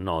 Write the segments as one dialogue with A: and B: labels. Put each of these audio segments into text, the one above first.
A: 9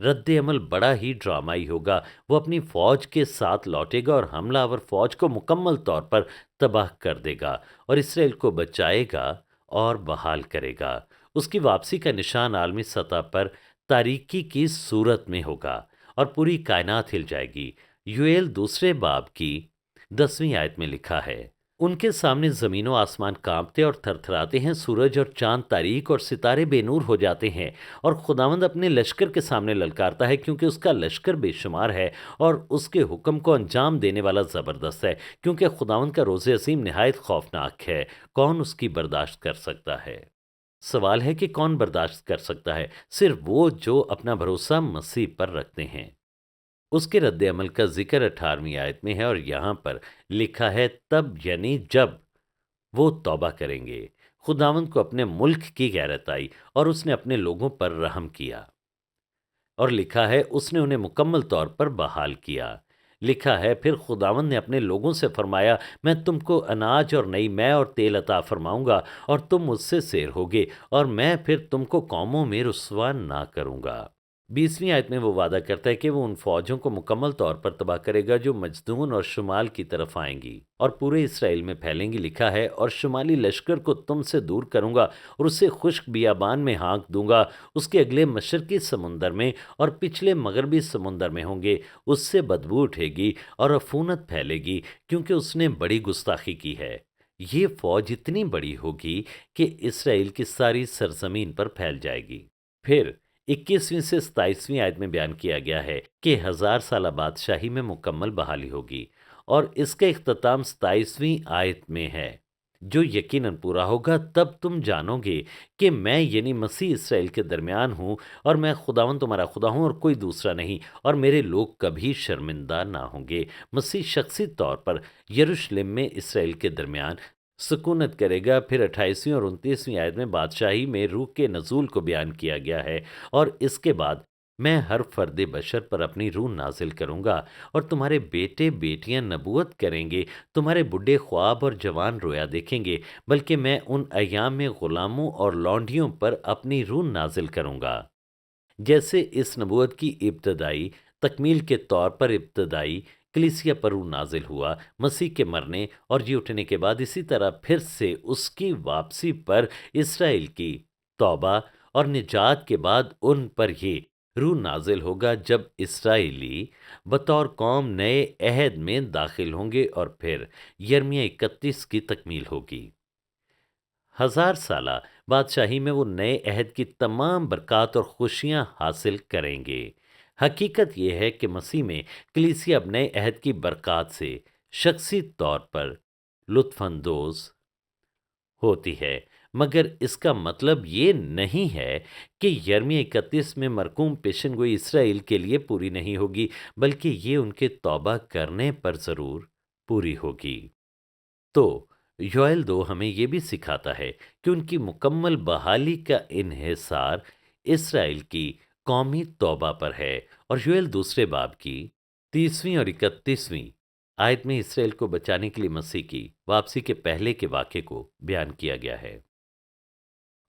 A: رد عمل بڑا ہی ڈرامائی ہوگا۔ وہ اپنی فوج کے ساتھ لوٹے گا اور حملہ آور فوج کو مکمل طور پر تباہ کر دے گا اور اسرائیل کو بچائے گا اور بحال کرے گا۔ اس کی واپسی کا نشان عالمی سطح پر تاریکی کی صورت میں ہوگا اور پوری کائنات ہل جائے گی۔ یوئیل دوسرے باب کی 10ویں آیت میں لکھا ہے، ان کے سامنے زمین و آسمان کانپتے اور تھر تھراتے ہیں، سورج اور چاند تاریک اور ستارے بے نور ہو جاتے ہیں، اور خداوند اپنے لشکر کے سامنے للکارتا ہے، کیونکہ اس کا لشکر بے شمار ہے اور اس کے حکم کو انجام دینے والا زبردست ہے، کیونکہ خداوند کا روز عظیم نہایت خوفناک ہے، کون اس کی برداشت کر سکتا ہے؟ سوال ہے کہ کون برداشت کر سکتا ہے؟ صرف وہ جو اپنا بھروسہ مسیح پر رکھتے ہیں۔ اس کے رد عمل کا ذکر 18ویں آیت میں ہے اور یہاں پر لکھا ہے تب، یعنی جب وہ توبہ کریں گے۔ خداوند کو اپنے ملک کی غیرت آئی اور اس نے اپنے لوگوں پر رحم کیا، اور لکھا ہے اس نے انہیں مکمل طور پر بحال کیا۔ لکھا ہے پھر خداوند نے اپنے لوگوں سے فرمایا، میں تم کو اناج اور نئی مے اور تیل عطا فرماؤں گا اور تم مجھ سے سیر ہوگے، اور میں پھر تم کو قوموں میں رسوا نہ کروں گا۔ 20ویں آیت میں وہ وعدہ کرتا ہے کہ وہ ان فوجوں کو مکمل طور پر تباہ کرے گا جو مجدون اور شمال کی طرف آئیں گی اور پورے اسرائیل میں پھیلیں گی۔ لکھا ہے اور شمالی لشکر کو تم سے دور کروں گا اور اسے خشک بیابان میں ہانک دوں گا، اس کے اگلے مشرقی سمندر میں اور پچھلے مغربی سمندر میں ہوں گے، اس سے بدبو اٹھے گی اور عفونت پھیلے گی، کیونکہ اس نے بڑی گستاخی کی ہے۔ یہ فوج اتنی بڑی ہوگی کہ اسرائیل کی ساری سرزمین پر پھیل جائے گی۔ پھر 21ویں سے 27ویں آیت میں بیان کیا گیا ہے کہ 1000 سالہ بادشاہی میں مکمل بحالی ہوگی، اور اس کا اختتام 27ویں آیت میں ہے، جو یقیناً پورا ہوگا۔ تب تم جانو گے کہ میں یعنی مسیح اسرائیل کے درمیان ہوں، اور میں خداوند تمہارا خدا ہوں اور کوئی دوسرا نہیں، اور میرے لوگ کبھی شرمندہ نہ ہوں گے۔ مسیح شخصی طور پر یروشلم میں اسرائیل کے درمیان سکونت کرے گا۔ پھر 28ویں اور 29ویں آیت میں بادشاہی میں روح کے نزول کو بیان کیا گیا ہے، اور اس کے بعد میں ہر فرد بشر پر اپنی روح نازل کروں گا، اور تمہارے بیٹے بیٹیاں نبوت کریں گے، تمہارے بڈھے خواب اور جوان رویا دیکھیں گے، بلکہ میں ان ایام میں غلاموں اور لونڈیوں پر اپنی روح نازل کروں گا۔ جیسے اس نبوت کی ابتدائی تکمیل کے طور پر ابتدائی کلیسیا پر روح نازل ہوا مسیح کے مرنے اور جی اٹھنے کے بعد، اسی طرح پھر سے اس کی واپسی پر اسرائیل کی توبہ اور نجات کے بعد ان پر یہ روح نازل ہوگا، جب اسرائیلی بطور قوم نئے عہد میں داخل ہوں گے، اور پھر یرمیہ 31 کی تکمیل ہوگی۔ 1000 سالہ بادشاہی میں وہ نئے عہد کی تمام برکات اور خوشیاں حاصل کریں گے۔ حقیقت یہ ہے کہ مسیح میں کلیسیا اب نئے عہد کی برکات سے شخصی طور پر لطف اندوز ہوتی ہے، مگر اس کا مطلب یہ نہیں ہے کہ یرمیہ 31 میں مرقوم پیشن گوئی اسرائیل کے لیے پوری نہیں ہوگی، بلکہ یہ ان کے توبہ کرنے پر ضرور پوری ہوگی۔ تو یوئیل 2 ہمیں یہ بھی سکھاتا ہے کہ ان کی مکمل بحالی کا انحصار اسرائیل کی قومی توبہ پر ہے، اور یوئیل دوسرے باب کی 30ویں اور 31ویں آیت میں اسرائیل کو بچانے کے لیے مسیح کی واپسی کے پہلے کے واقعے کو بیان کیا گیا ہے،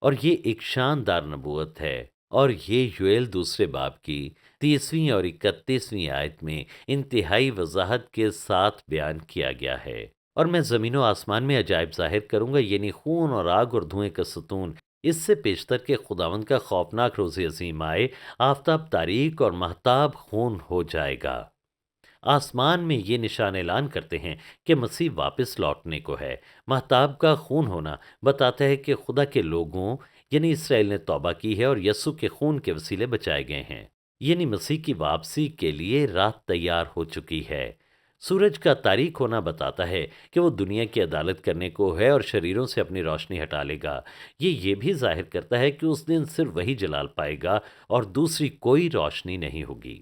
A: اور یہ ایک شاندار نبوت ہے، اور یہ یوئیل دوسرے باب کی 30ویں اور 31ویں آیت میں انتہائی وضاحت کے ساتھ بیان کیا گیا ہے۔ اور میں زمین و آسمان میں عجائب ظاہر کروں گا، یعنی خون اور آگ اور دھوئیں کا ستون، اس سے پیشتر کہ خداوند کا خوفناک روز عظیم آئے، آفتاب تاریک اور مہتاب خون ہو جائے گا۔ آسمان میں یہ نشان اعلان کرتے ہیں کہ مسیح واپس لوٹنے کو ہے۔ مہتاب کا خون ہونا بتاتا ہے کہ خدا کے لوگوں یعنی اسرائیل نے توبہ کی ہے اور یسوع کے خون کے وسیلے بچائے گئے ہیں، یعنی مسیح کی واپسی کے لیے راہ تیار ہو چکی ہے۔ سورج کا تاریک ہونا بتاتا ہے کہ وہ دنیا کی عدالت کرنے کو ہے اور شریروں سے اپنی روشنی ہٹا لے گا۔ یہ بھی ظاہر کرتا ہے کہ اس دن صرف وہی جلال پائے گا اور دوسری کوئی روشنی نہیں ہوگی۔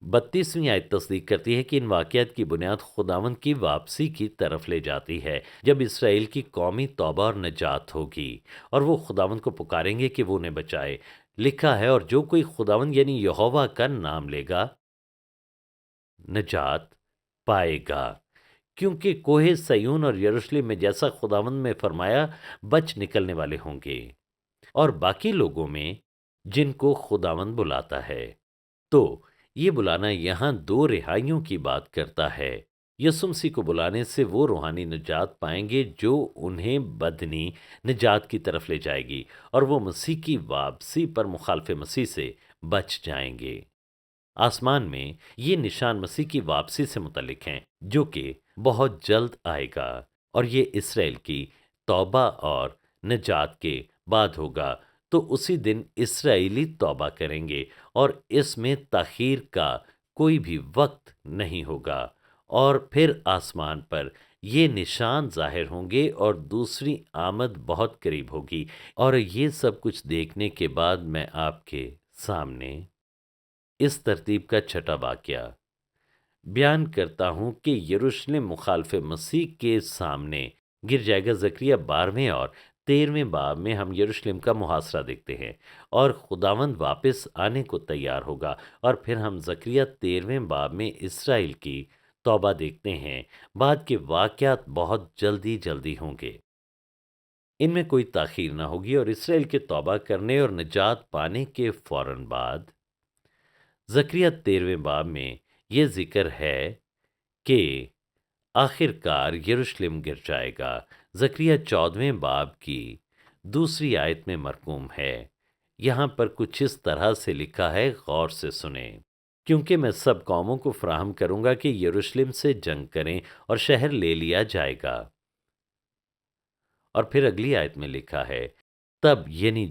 A: 32ویں آیت تصدیق کرتی ہے کہ ان واقعات کی بنیاد خداوند کی واپسی کی طرف لے جاتی ہے، جب اسرائیل کی قومی توبہ اور نجات ہوگی، اور وہ خداوند کو پکاریں گے کہ وہ انہیں بچائے۔ لکھا ہے اور جو کوئی خداوند یعنی یہوہ کا نام لے گا نجات پائے گا، کیونکہ کوہ سیون اور یروشلم میں جیسا خداوند میں فرمایا بچ نکلنے والے ہوں گے، اور باقی لوگوں میں جن کو خداوند بلاتا ہے۔ تو یہ بلانا یہاں دو رہائیوں کی بات کرتا ہے۔ یسوع مسیح کو بلانے سے وہ روحانی نجات پائیں گے جو انہیں بدنی نجات کی طرف لے جائے گی، اور وہ مسیح کی واپسی پر مخالف مسیح سے بچ جائیں گے۔ آسمان میں یہ نشان مسیح کی واپسی سے متعلق ہیں جو کہ بہت جلد آئے گا، اور یہ اسرائیل کی توبہ اور نجات کے بعد ہوگا۔ تو اسی دن اسرائیلی توبہ کریں گے اور اس میں تاخیر کا کوئی بھی وقت نہیں ہوگا، اور پھر آسمان پر یہ نشان ظاہر ہوں گے اور دوسری آمد بہت قریب ہوگی۔ اور یہ سب کچھ دیکھنے کے بعد میں آپ کے سامنے اس ترتیب کا چھٹا واقعہ بیان کرتا ہوں کہ یروشلم مخالف مسیح کے سامنے گر جائے گا۔ زکریا 12ویں اور 13ویں باب میں ہم یروشلم کا محاصرہ دیکھتے ہیں اور خداوند واپس آنے کو تیار ہوگا، اور پھر ہم زکریا 13ویں باب میں اسرائیل کی توبہ دیکھتے ہیں۔ بعد کے واقعات بہت جلدی جلدی ہوں گے، ان میں کوئی تاخیر نہ ہوگی، اور اسرائیل کے توبہ کرنے اور نجات پانے کے فوراً بعد زکریا 13ویں باب میں یہ ذکر ہے کہ آخر کار یروشلم گر جائے گا۔ زکریا 14ویں باب کی دوسری آیت میں مرقوم ہے۔ یہاں پر کچھ اس طرح سے لکھا ہے، غور سے سنیں۔ کیونکہ میں سب قوموں کو فراہم کروں گا کہ یروشلم سے جنگ کریں اور شہر لے لیا جائے گا۔ اور پھر اگلی آیت میں لکھا ہے، تب یعنی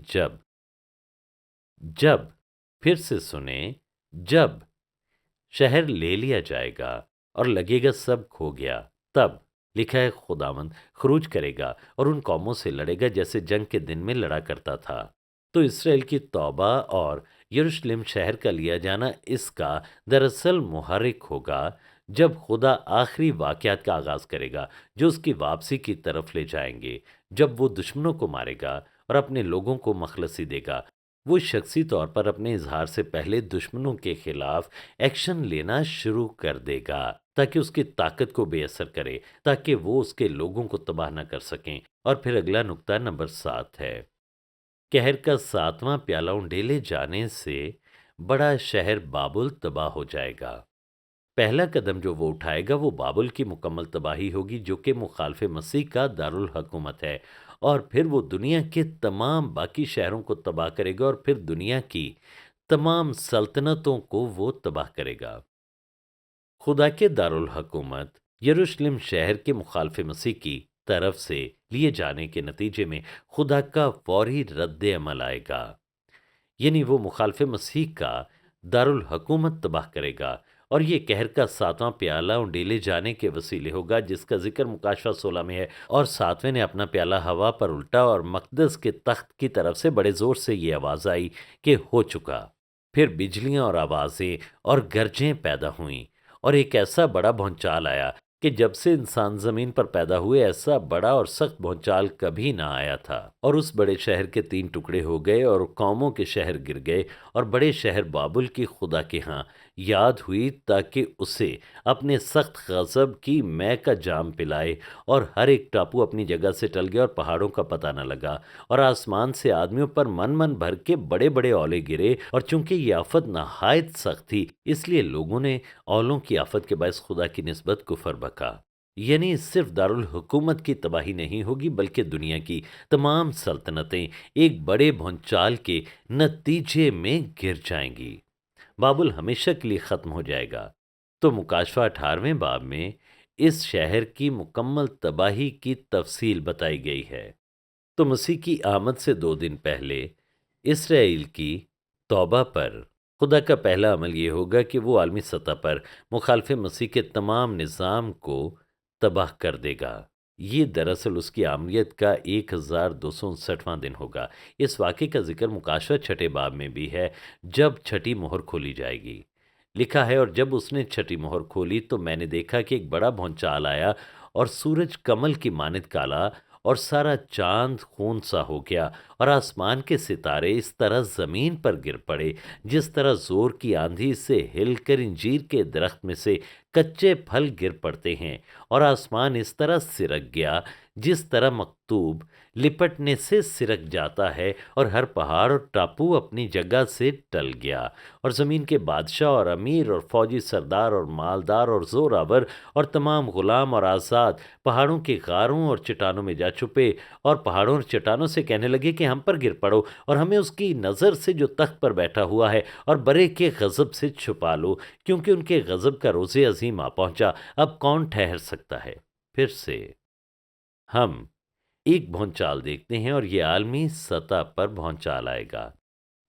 A: جب پھر سے سنیں، جب شہر لے لیا جائے گا اور لگے گا سب کھو گیا، تب لکھا ہے خداوند خروج کرے گا اور ان قوموں سے لڑے گا جیسے جنگ کے دن میں لڑا کرتا تھا۔ تو اسرائیل کی توبہ اور یروشلم شہر کا لیا جانا اس کا دراصل محرک ہوگا، جب خدا آخری واقعات کا آغاز کرے گا جو اس کی واپسی کی طرف لے جائیں گے، جب وہ دشمنوں کو مارے گا اور اپنے لوگوں کو مخلصی دے گا۔ وہ شخصی طور پر اپنے اظہار سے پہلے دشمنوں کے خلاف ایکشن لینا شروع کر دے گا تاکہ اس کی طاقت کو بے اثر کرے، تاکہ وہ اس کے لوگوں کو تباہ نہ کر سکیں۔ اور پھر اگلا نقطہ نمبر 7 ہے، قہر کا 7واں پیالہ انڈیلے جانے سے بڑا شہر بابل تباہ ہو جائے گا۔ پہلا قدم جو وہ اٹھائے گا وہ بابل کی مکمل تباہی ہوگی جو کہ مخالف مسیح کا دارالحکومت ہے، اور پھر وہ دنیا کے تمام باقی شہروں کو تباہ کرے گا، اور پھر دنیا کی تمام سلطنتوں کو وہ تباہ کرے گا۔ خدا کے دارالحکومت یروشلم شہر کے مخالف مسیح کی طرف سے لیے جانے کے نتیجے میں خدا کا فوری رد عمل آئے گا، یعنی وہ مخالف مسیح کا دارالحکومت تباہ کرے گا، اور یہ قہر کا 7واں پیالہ انڈیلے جانے کے وسیلے ہوگا جس کا ذکر مکاشفہ 16 میں ہے۔ اور 7ویں نے اپنا پیالہ ہوا پر الٹا، اور مقدس کے تخت کی طرف سے بڑے زور سے یہ آواز آئی کہ ہو چکا۔ پھر بجلیاں اور آوازیں اور گرجیں پیدا ہوئیں، اور ایک ایسا بڑا بھونچال آیا کہ جب سے انسان زمین پر پیدا ہوئے ایسا بڑا اور سخت بھونچال کبھی نہ آیا تھا، اور اس بڑے شہر کے 3 ٹکڑے ہو گئے، اور قوموں کے شہر گر گئے، اور بڑے شہر بابل کی خدا کے ہاں یاد ہوئی تاکہ اسے اپنے سخت غضب کی مے کا جام پلائے، اور ہر ایک ٹاپو اپنی جگہ سے ٹل گیا اور پہاڑوں کا پتہ نہ لگا، اور آسمان سے آدمیوں پر من بھر کے بڑے بڑے اولے گرے، اور چونکہ یہ آفت نہایت سخت تھی اس لیے لوگوں نے اولوں کی آفت کے باعث خدا کی نسبت کفر بکا۔ یعنی صرف دارالحکومت کی تباہی نہیں ہوگی بلکہ دنیا کی تمام سلطنتیں ایک بڑے بھونچال کے نتیجے میں گر جائیں گی، بابل ہمیشہ کے لیے ختم ہو جائے گا۔ تو مکاشفہ 18ویں باب میں اس شہر کی مکمل تباہی کی تفصیل بتائی گئی ہے۔ تو مسیح کی آمد سے 2 دن پہلے اسرائیل کی توبہ پر خدا کا پہلا عمل یہ ہوگا کہ وہ عالمی سطح پر مخالف مسیح کے تمام نظام کو تباہ کر دے گا۔ یہ دراصل اس کی آمریت کا 1259واں دن ہوگا۔ اس واقعے کا ذکر مکاشفہ 6 باب میں بھی ہے جب چھٹی مہر کھولی جائے گی۔ لکھا ہے، اور جب اس نے چھٹی مہر کھولی تو میں نے دیکھا کہ ایک بڑا بھونچال آیا، اور سورج کمل کی مانند کالا، اور سارا چاند خون سا ہو گیا، اور آسمان کے ستارے اس طرح زمین پر گر پڑے جس طرح زور کی آندھی سے ہل کر انجیر کے درخت میں سے کچے پھل گر پڑتے ہیں، اور آسمان اس طرح سرک گیا جس طرح مکتوب لپٹنے سے سرک جاتا ہے اور ہر پہاڑ اور ٹاپو اپنی جگہ سے ٹل گیا، اور زمین کے بادشاہ اور امیر اور فوجی سردار اور مالدار اور زوراور اور تمام غلام اور آزاد پہاڑوں کے غاروں اور چٹانوں میں جا چھپے، اور پہاڑوں اور چٹانوں سے کہنے لگے کہ ہم پر گر پڑو اور ہمیں اس کی نظر سے جو تخت پر بیٹھا ہوا ہے اور برے کے غضب سے چھپا لو، کیونکہ ان کے غضب کا روز عظیم آ پہنچا، اب کون ٹھہر سکتا ہے؟ پھر سے ہم ایک بھونچال دیکھتے ہیں، اور یہ عالمی سطح پر بھونچال آئے گا۔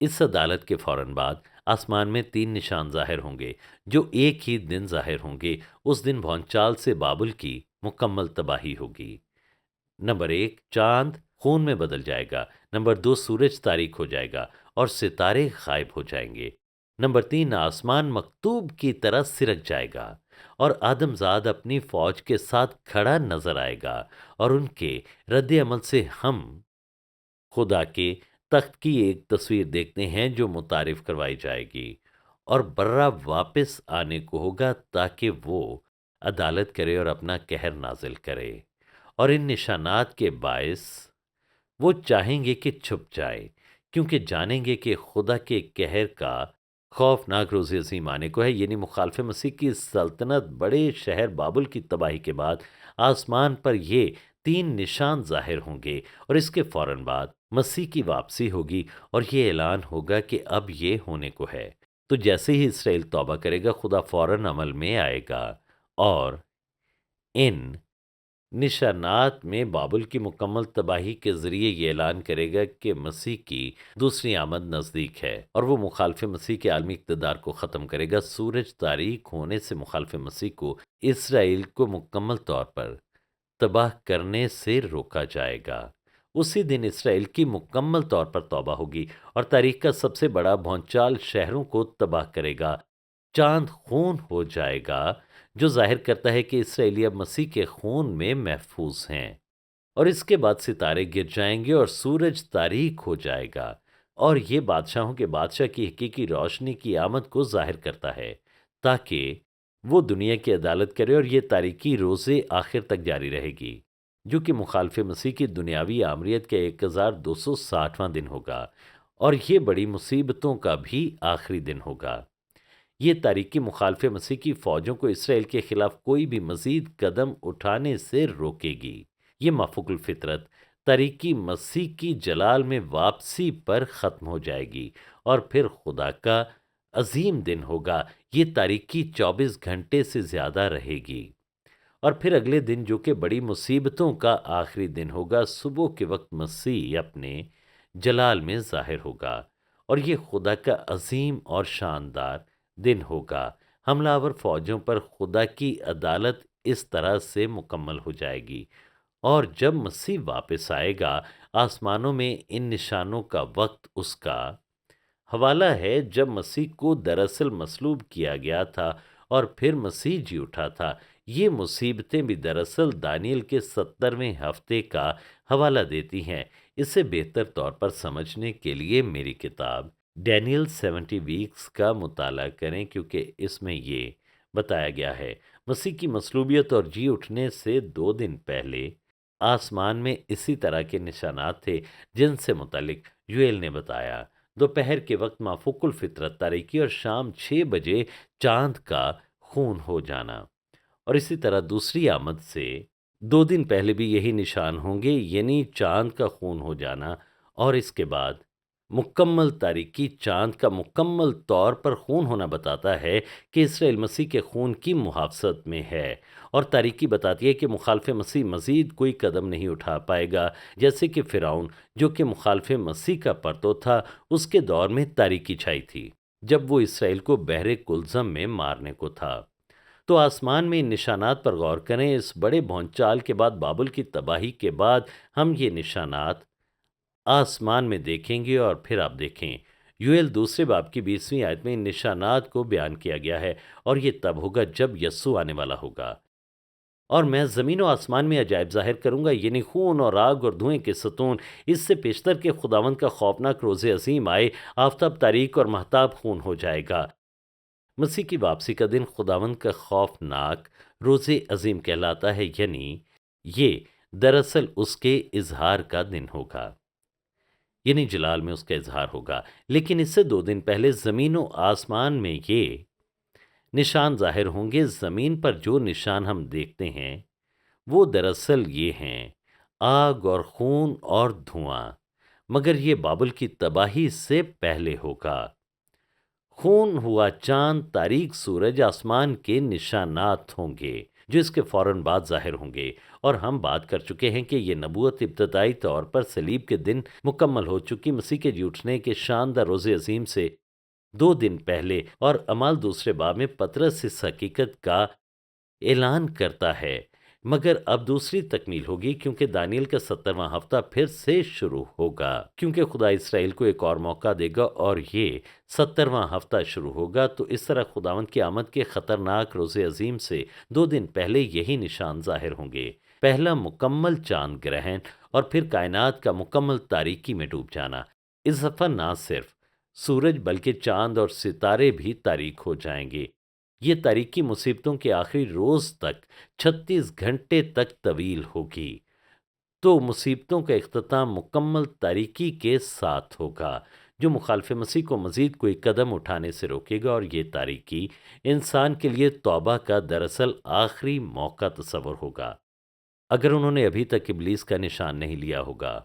A: اس عدالت کے فوراً بعد آسمان میں 3 نشان ظاہر ہوں گے جو ایک ہی دن ظاہر ہوں گے۔ اس دن بھونچال سے بابل کی مکمل تباہی ہوگی۔ نمبر 1، چاند خون میں بدل جائے گا۔ نمبر 2، سورج تاریک ہو جائے گا اور ستارے غائب ہو جائیں گے۔ نمبر 3، آسمان مکتوب کی طرح سرک جائے گا اور آدم زاد اپنی فوج کے ساتھ کھڑا نظر آئے گا، اور ان کے رد عمل سے ہم خدا کے تخت کی ایک تصویر دیکھتے ہیں جو متعارف کروائی جائے گی، اور برہ واپس آنے کو ہوگا تاکہ وہ عدالت کرے اور اپنا قہر نازل کرے، اور ان نشانات کے باعث وہ چاہیں گے کہ چھپ جائے، کیونکہ جانیں گے کہ خدا کے قہر کا خوفناک روز عظیم آنے کو ہے، یعنی مخالف مسیح کی سلطنت بڑے شہر بابل کی تباہی کے بعد آسمان پر یہ 3 نشان ظاہر ہوں گے، اور اس کے فوراً بعد مسیح کی واپسی ہوگی، اور یہ اعلان ہوگا کہ اب یہ ہونے کو ہے۔ تو جیسے ہی اسرائیل توبہ کرے گا، خدا فوراً عمل میں آئے گا اور ان نشانات میں بابل کی مکمل تباہی کے ذریعے یہ اعلان کرے گا کہ مسیح کی دوسری آمد نزدیک ہے، اور وہ مخالف مسیح کے عالمی اقتدار کو ختم کرے گا۔ سورج تاریک ہونے سے مخالف مسیح کو اسرائیل کو مکمل طور پر تباہ کرنے سے روکا جائے گا۔ اسی دن اسرائیل کی مکمل طور پر توبہ ہوگی، اور تاریخ کا سب سے بڑا بھونچال شہروں کو تباہ کرے گا۔ چاند خون ہو جائے گا، جو ظاہر کرتا ہے کہ اسرائیلی اب مسیح کے خون میں محفوظ ہیں، اور اس کے بعد ستارے گر جائیں گے اور سورج تاریک ہو جائے گا، اور یہ بادشاہوں کے بادشاہ کی حقیقی روشنی کی آمد کو ظاہر کرتا ہے تاکہ وہ دنیا کی عدالت کرے، اور یہ تاریکی روزے آخر تک جاری رہے گی، جو کہ مخالف مسیح کی دنیاوی آمریت کا 1260واں دن ہوگا، اور یہ بڑی مصیبتوں کا بھی آخری دن ہوگا۔ یہ تاریکی مخالف مسیح کی فوجوں کو اسرائیل کے خلاف کوئی بھی مزید قدم اٹھانے سے روکے گی۔ یہ مافوق الفطرت تاریکی مسیح کی جلال میں واپسی پر ختم ہو جائے گی، اور پھر خدا کا عظیم دن ہوگا۔ یہ تاریکی 24 گھنٹے سے زیادہ رہے گی، اور پھر اگلے دن جو کہ بڑی مصیبتوں کا آخری دن ہوگا، صبح کے وقت مسیح اپنے جلال میں ظاہر ہوگا، اور یہ خدا کا عظیم اور شاندار دن ہوگا۔ حملہ آور فوجوں پر خدا کی عدالت اس طرح سے مکمل ہو جائے گی، اور جب مسیح واپس آئے گا، آسمانوں میں ان نشانوں کا وقت اس کا حوالہ ہے جب مسیح کو دراصل مصلوب کیا گیا تھا اور پھر مسیح جی اٹھا تھا۔ یہ مصیبتیں بھی دراصل دانیل کے 70ویں ہفتے کا حوالہ دیتی ہیں۔ اسے بہتر طور پر سمجھنے کے لیے میری کتاب ڈینیل 70 ویکس کا مطالعہ کریں، کیونکہ اس میں یہ بتایا گیا ہے مسیح کی مصلوبیت اور جی اٹھنے سے 2 دن پہلے آسمان میں اسی طرح کے نشانات تھے جن سے متعلق یوئیل نے بتایا۔ دوپہر کے وقت مافوق الفطرت تاریکی، اور شام 6 بجے چاند کا خون ہو جانا، اور اسی طرح دوسری آمد سے 2 دن پہلے بھی یہی نشان ہوں گے، یعنی چاند کا خون ہو جانا، اور اس کے بعد مکمل تاریکی۔ چاند کا مکمل طور پر خون ہونا بتاتا ہے کہ اسرائیل مسیح کے خون کی محافظت میں ہے، اور تاریکی بتاتی ہے کہ مخالف مسیح مزید کوئی قدم نہیں اٹھا پائے گا، جیسے کہ فرعون جو کہ مخالف مسیح کا پرتو تھا، اس کے دور میں تاریکی چھائی تھی جب وہ اسرائیل کو بحر کلزم میں مارنے کو تھا۔ تو آسمان میں ان نشانات پر غور کریں۔ اس بڑے بھونچال کے بعد، بابل کی تباہی کے بعد، ہم یہ نشانات آسمان میں دیکھیں گے، اور پھر آپ دیکھیں یوئیل دوسرے باب کی 20ویں آیت میں ان نشانات کو بیان کیا گیا ہے، اور یہ تب ہوگا جب یسوع آنے والا ہوگا، اور میں زمین و آسمان میں عجائب ظاہر کروں گا، یعنی خون اور آگ اور دھوئیں کے ستون۔ اس سے پیشتر کے خداوند کا خوفناک روز عظیم آئے، آفتاب تاریک اور مہتاب خون ہو جائے گا۔ مسیح کی واپسی کا دن خداوند کا خوفناک روز عظیم کہلاتا ہے، یعنی یہ دراصل اس کے اظہار کا دن ہوگا، یعنی جلال میں اس کا اظہار ہوگا۔ لیکن اس سے 2 دن پہلے زمین و آسمان میں یہ نشان ظاہر ہوں گے۔ زمین پر جو نشان ہم دیکھتے ہیں وہ دراصل یہ ہیں: آگ اور خون اور دھواں، مگر یہ بابل کی تباہی سے پہلے ہوگا۔ خون ہوا چاند، تاریک سورج، آسمان کے نشانات ہوں گے جو اس کے فوراً بعد ظاہر ہوں گے۔ اور ہم بات کر چکے ہیں کہ یہ نبوت ابتدائی طور پر صلیب کے دن مکمل ہو چکی، مسیح کے جی اٹھنے کے شاندار روز عظیم سے 2 دن پہلے، اور اعمال دوسرے باب میں پطرس اس حقیقت کا اعلان کرتا ہے۔ مگر اب دوسری تکمیل ہوگی، کیونکہ دانیل کا 70واں ہفتہ پھر سے شروع ہوگا، کیونکہ خدا اسرائیل کو ایک اور موقع دے گا اور یہ 70واں ہفتہ شروع ہوگا۔ تو اس طرح خداوند کی آمد کے خطرناک روز عظیم سے 2 دن پہلے یہی نشان ظاہر ہوں گے: پہلا مکمل چاند گرہن، اور پھر کائنات کا مکمل تاریکی میں ڈوب جانا۔ اس دفعہ نہ صرف سورج بلکہ چاند اور ستارے بھی تاریک ہو جائیں گے۔ یہ تاریکی مصیبتوں کے آخری روز تک 36 گھنٹے تک طویل ہوگی۔ تو مصیبتوں کا اختتام مکمل تاریکی کے ساتھ ہوگا، جو مخالف مسیح کو مزید کوئی قدم اٹھانے سے روکے گا، اور یہ تاریکی انسان کے لیے توبہ کا دراصل آخری موقع تصور ہوگا، اگر انہوں نے ابھی تک ابلیس کا نشان نہیں لیا ہوگا۔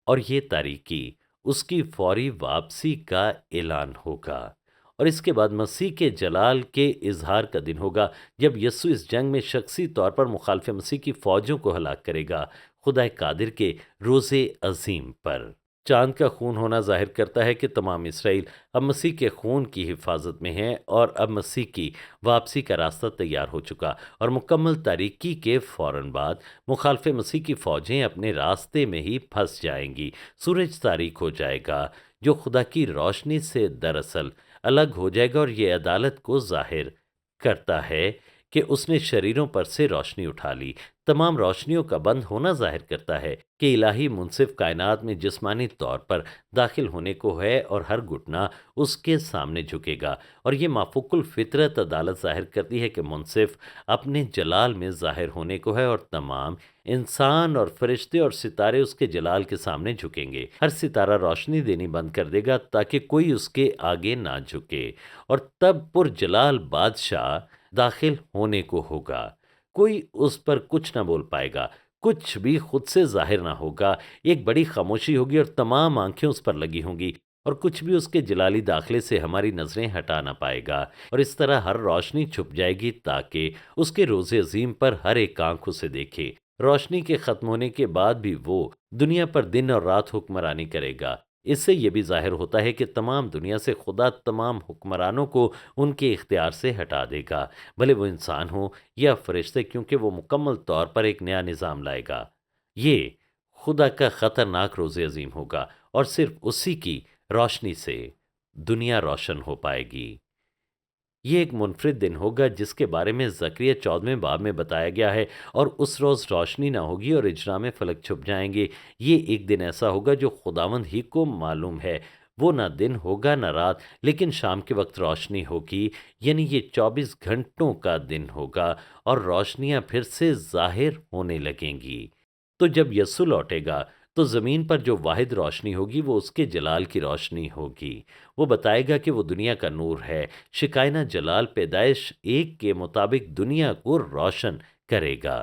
A: اور یہ تاریکی اس کی فوری واپسی کا اعلان ہوگا، اور اس کے بعد مسیح کے جلال کے اظہار کا دن ہوگا، جب یسوع اس جنگ میں شخصی طور پر مخالف مسیح کی فوجوں کو ہلاک کرے گا، خدا قادر کے روز عظیم پر۔ چاند کا خون ہونا ظاہر کرتا ہے کہ تمام اسرائیل اب مسیح کے خون کی حفاظت میں ہیں، اور اب مسیح کی واپسی کا راستہ تیار ہو چکا، اور مکمل تاریکی کے فوراً بعد مخالف مسیح کی فوجیں اپنے راستے میں ہی پھنس جائیں گی۔ سورج تاریک ہو جائے گا، جو خدا کی روشنی سے دراصل الگ ہو جائے گا، اور یہ عدالت کو ظاہر کرتا ہے کہ اس نے شریروں پر سے روشنی اٹھا لی۔ تمام روشنیوں کا بند ہونا ظاہر کرتا ہے کہ الہی منصف کائنات میں جسمانی طور پر داخل ہونے کو ہے، اور ہر گھٹنا اس کے سامنے جھکے گا۔ اور یہ مافوق الفطرت عدالت ظاہر کرتی ہے کہ منصف اپنے جلال میں ظاہر ہونے کو ہے، اور تمام انسان اور فرشتے اور ستارے اس کے جلال کے سامنے جھکیں گے۔ ہر ستارہ روشنی دینی بند کر دے گا تاکہ کوئی اس کے آگے نہ جھکے، اور تب پر جلال بادشاہ داخل ہونے کو ہوگا۔ کوئی اس پر کچھ نہ بول پائے گا، کچھ بھی خود سے ظاہر نہ ہوگا۔ ایک بڑی خاموشی ہوگی، اور تمام آنکھیں اس پر لگی ہوں گی، اور کچھ بھی اس کے جلالی داخلے سے ہماری نظریں ہٹا نہ پائے گا۔ اور اس طرح ہر روشنی چھپ جائے گی تاکہ اس کے روز عظیم پر ہر ایک آنکھ اسے دیکھے۔ روشنی کے ختم ہونے کے بعد بھی وہ دنیا پر دن اور رات حکمرانی کرے گا۔ اس سے یہ بھی ظاہر ہوتا ہے کہ تمام دنیا سے خدا تمام حکمرانوں کو ان کے اختیار سے ہٹا دے گا، بھلے وہ انسان ہوں یا فرشتے، کیونکہ وہ مکمل طور پر ایک نیا نظام لائے گا۔ یہ خدا کا خطرناک روز عظیم ہوگا، اور صرف اسی کی روشنی سے دنیا روشن ہو پائے گی۔ یہ ایک منفرد دن ہوگا جس کے بارے میں زکریا 14ویں باب میں بتایا گیا ہے، اور اس روز روشنی نہ ہوگی اور اجرام فلک چھپ جائیں گے۔ یہ ایک دن ایسا ہوگا جو خداوند ہی کو معلوم ہے۔ وہ نہ دن ہوگا نہ رات، لیکن شام کے وقت روشنی ہوگی، یعنی یہ 24 گھنٹوں کا دن ہوگا، اور روشنیاں پھر سے ظاہر ہونے لگیں گی۔ تو جب یسوع لوٹے گا تو زمین پر جو واحد روشنی ہوگی وہ اس کے جلال کی روشنی ہوگی۔ وہ بتائے گا کہ وہ دنیا کا نور ہے۔ شکائنہ جلال پیدائش 1 کے مطابق دنیا کو روشن کرے گا،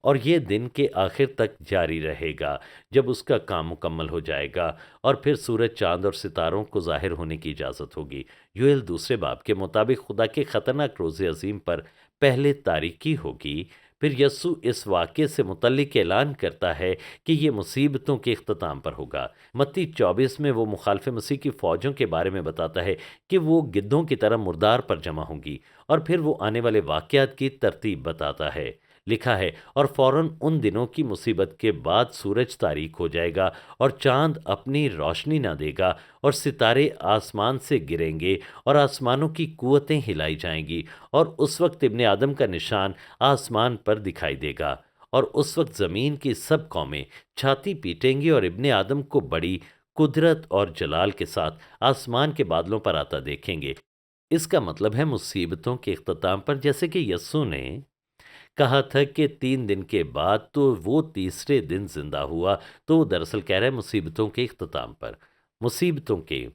A: اور یہ دن کے آخر تک جاری رہے گا، جب اس کا کام مکمل ہو جائے گا، اور پھر سورج، چاند اور ستاروں کو ظاہر ہونے کی اجازت ہوگی۔ یوئیل دوسرے باب کے مطابق خدا کے خطرناک روز عظیم پر پہلے تاریکی ہوگی۔ پھر یسوع اس واقعے سے متعلق اعلان کرتا ہے کہ یہ مصیبتوں کے اختتام پر ہوگا۔ متی 24 میں وہ مخالف مسیح کی فوجوں کے بارے میں بتاتا ہے کہ وہ گدھوں کی طرح مردار پر جمع ہوں گی، اور پھر وہ آنے والے واقعات کی ترتیب بتاتا ہے۔ لکھا ہے، اور فوراً ان دنوں کی مصیبت کے بعد سورج تاریک ہو جائے گا، اور چاند اپنی روشنی نہ دے گا، اور ستارے آسمان سے گریں گے، اور آسمانوں کی قوتیں ہلائی جائیں گی، اور اس وقت ابن آدم کا نشان آسمان پر دکھائی دے گا، اور اس وقت زمین کی سب قومیں چھاتی پیٹیں گی، اور ابن آدم کو بڑی قدرت اور جلال کے ساتھ آسمان کے بادلوں پر آتا دیکھیں گے۔ اس کا مطلب ہے مصیبتوں کے اختتام پر، جیسے کہ یسوع نے کہا تھا کہ 3 دن کے بعد تو وہ تیسرے دن زندہ ہوا، تو وہ دراصل کہہ رہا ہے مصیبتوں کے اختتام پر، مصیبتوں کے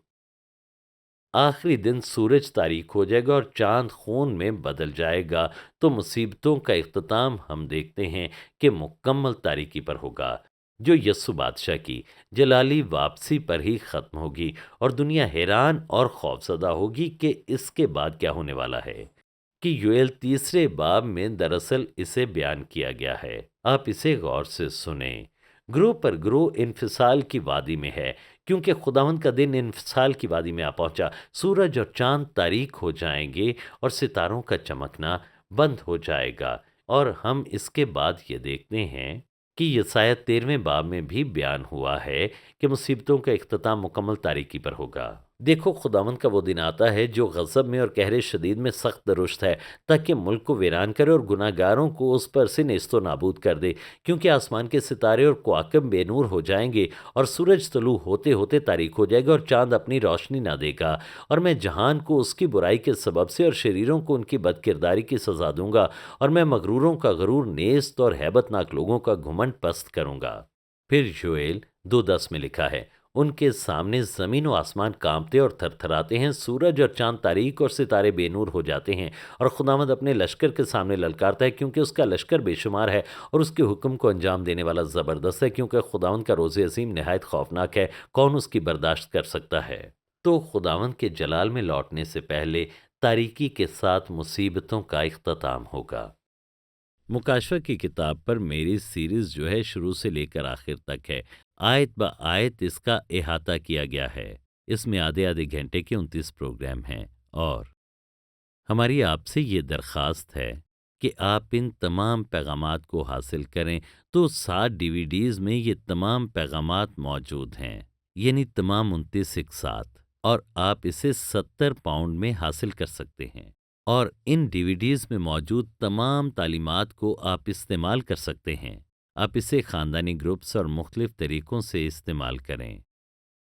A: آخری دن سورج تاریک ہو جائے گا اور چاند خون میں بدل جائے گا، تو مصیبتوں کا اختتام ہم دیکھتے ہیں کہ مکمل تاریکی پر ہوگا، جو یسوع بادشاہ کی جلالی واپسی پر ہی ختم ہوگی، اور دنیا حیران اور خوفزدہ ہوگی کہ اس کے بعد کیا ہونے والا ہے۔ کہ یوئیل تیسرے باب میں دراصل اسے بیان کیا گیا ہے۔ آپ اسے غور سے سنیں۔ گروہ پر گروہ انفصال کی وادی میں ہے، کیونکہ خداوند کا دن انفصال کی وادی میں آ پہنچا۔ سورج اور چاند تاریک ہو جائیں گے اور ستاروں کا چمکنا بند ہو جائے گا، اور ہم اس کے بعد یہ دیکھتے ہیں کہ یسایہ 13ویں باب میں بھی بیان ہوا ہے کہ مصیبتوں کا اختتام مکمل تاریکی پر ہوگا۔ دیکھو، خداوند کا وہ دن آتا ہے جو غضب میں اور قہر شدید میں سخت درشت ہے، تاکہ ملک کو ویران کرے اور گناہ گاروں کو اس پر سے نیست و نابود کر دے، کیونکہ آسمان کے ستارے اور کواکب بے نور ہو جائیں گے، اور سورج طلوع ہوتے ہوتے تاریک ہو جائے گا اور چاند اپنی روشنی نہ دے گا، اور میں جہان کو اس کی برائی کے سبب سے اور شریروں کو ان کی بد کرداری کی سزا دوں گا، اور میں مغروروں کا غرور نیست اور ہیبت ناک لوگوں کا گھمنڈ پست کروں گا۔ پھر یوئیل 2:10 میں لکھا ہے، ان کے سامنے زمین و آسمان کانپتے اور تھرتھراتے ہیں، سورج اور چاند تاریک اور ستارے بے نور ہو جاتے ہیں، اور خداوند اپنے لشکر کے سامنے للکارتا ہے، کیونکہ اس کا لشکر بے شمار ہے، اور اس کے حکم کو انجام دینے والا زبردست ہے، کیونکہ خداوند کا روز عظیم نہایت خوفناک ہے، کون اس کی برداشت کر سکتا ہے؟ تو خداوند کے جلال میں لوٹنے سے پہلے تاریکی کے ساتھ مصیبتوں کا اختتام ہوگا۔ مکاشفہ کی کتاب پر میری سیریز جو ہے شروع سے لے کر آخر تک ہے، آیت با آیت اس کا احاطہ کیا گیا ہے۔ اس میں آدھے گھنٹے کے 29 پروگرام ہیں، اور ہماری آپ سے یہ درخواست ہے کہ آپ ان تمام پیغامات کو حاصل کریں۔ تو 7 DVDs میں یہ تمام پیغامات موجود ہیں، یعنی تمام 29 ایک ساتھ، اور آپ اسے 70 پاؤنڈ میں حاصل کر سکتے ہیں، اور ان DVDs میں موجود تمام تعلیمات کو آپ استعمال کر سکتے ہیں۔ آپ اسے خاندانی گروپس اور مختلف طریقوں سے استعمال کریں،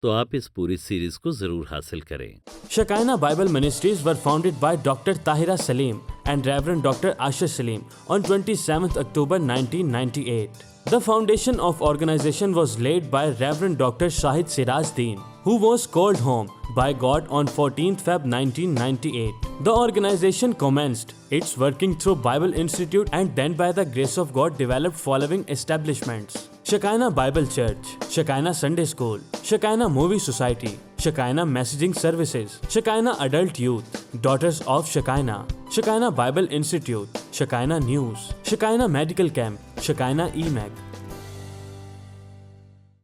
A: تو آپ اس پوری سیریز کو ضرور حاصل کریں۔
B: Shekinah Bible Ministries were founded by Dr. Tahira Salim and Reverend Dr. Asher Salim on 27th October 1998. The foundation of organization was laid by Reverend Dr. Shahid Siraj Deen, who was called home by God on 14th Feb 1998. The organization commenced its working through Bible Institute and then by the grace of God developed following establishments: Shekinah Bible Church, Shekinah Sunday School, Shekinah Movie Society, Shekinah Messaging Services, Shekinah Adult Youth, Daughters of Shekinah, Shekinah Bible Institute, Shekinah News, Shekinah Medical Camp, Shekinah EMAG,